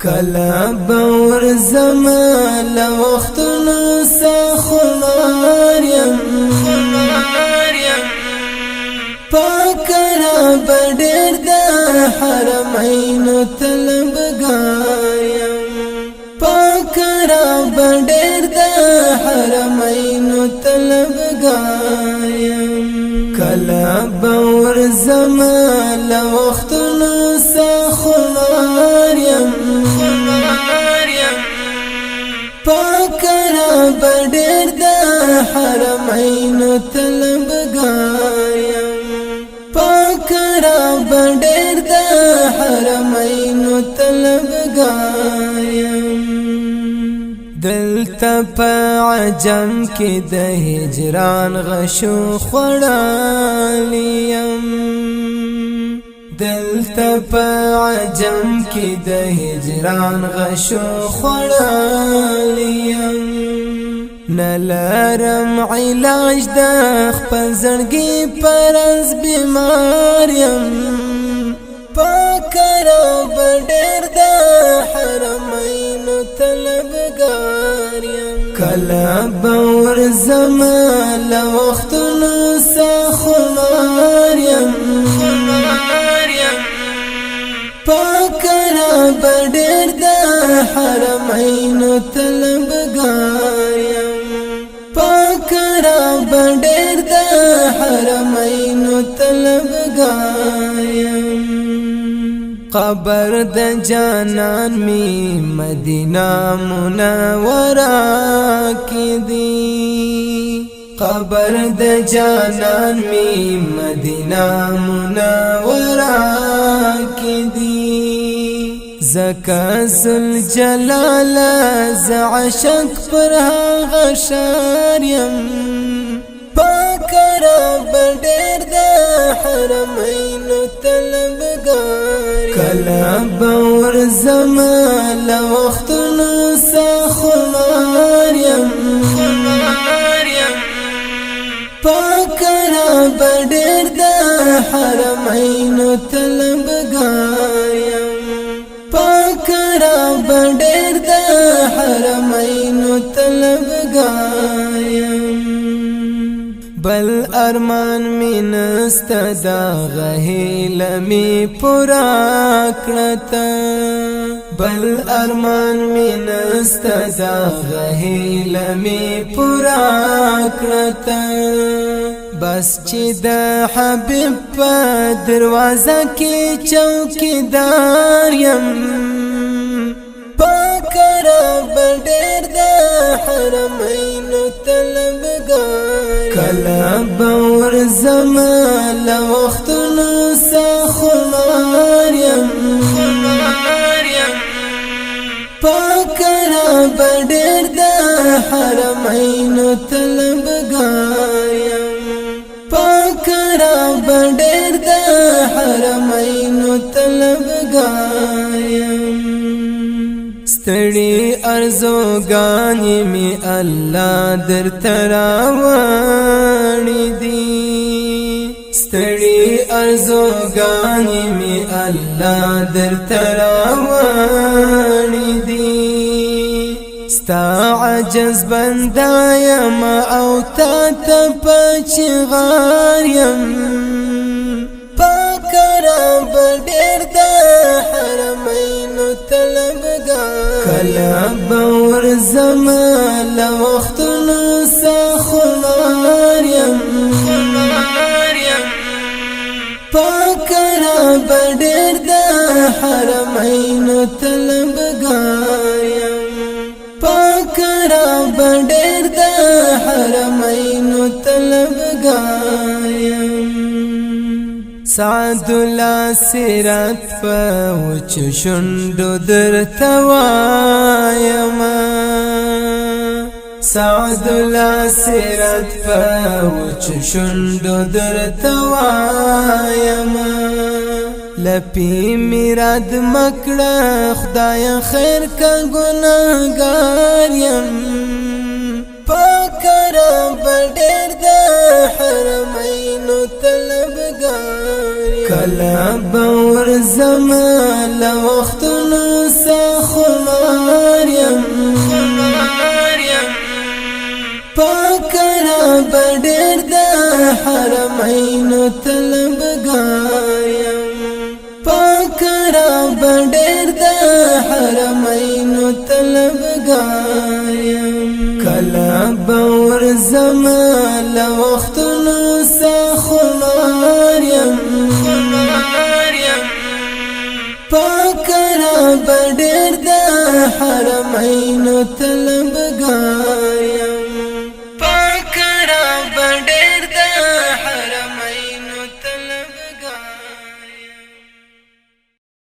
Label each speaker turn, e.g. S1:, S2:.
S1: کلا باور زما لوختنو سخمار یم پاکرا بډیر د حرمین طلبګار یم پاکرا بډیر د حرمین طلبګار یم کلا باور زما لوختنو سخمار یم پاکرا بډیر د حرمین طلبګار یم پاکرا بډیر د حرمین طلبګار یم دلته په عجم کې د هجران غشو خړالیم دلته په عجم کې د هجران غشو خړالیم نلرم علاج د خپل زړګي پرز بیمار یم پاکرا بډیر د حرمین طلبګار یم کلا باور زما لوختنو سخمار یم پاکرا بډیر د حرمین طلبګار یم پاکرا بډیر د حرمین طلبګار یم قبر د جانان می مدینه منوره کې دی قبر د جانان می مدینه منوره کې دی زکا ذل جلال ز عشق پر هغه شار یم پاکرا بډیر د حرمین طلبګار کلا باور زما لوختنو سخمار یم پاکرا بډیر د حرمین طلبګار یم پاکرا بډیر د حرمین طلبګار یم بل ارمان می نستا دا غهیل می پورا کړتا بل ارمان می نستا دا غهیل می پورا کړتا بس چې د حبیب په دروازه کې چوکیدار یم پاکرا بډیر د حرمین طلبګار کلا باور زما لوختنو سخمار یم پاکرا بډیر د حرمین طلبګار یم پاکرا بډیر د حرمین طلبګار یم ستړي ارزوګانې می الله در تراوړې دي ستړي ارزوګانې می الله در تراوړې دي ستا عجز بنده یم او تا ته پچغار یم پاکرا بډیر د حرمین طلبګار کلا باور زما لوختنو سخمار یم پاکرا بډیر د حرمین طلبګار یم پاکرا بډیر د حرمین طلبګار یم سعد الله سیرت په وچ شونډو درته وایم سعد الله سیرت په وچ شونډو درته وایم لپی میراد مکړه خدای خیر کا ګناهګار یم پاکرا بډیر د حرمین طلبګار کلا باور زما لوختنو سخمار بډیر د حرمین طلبګار یم پاک رب ډیر د حرمین طلبګار یم کلا باور زمال وختونو سخمار یم پاک رب ډیر د حرمین طلبګار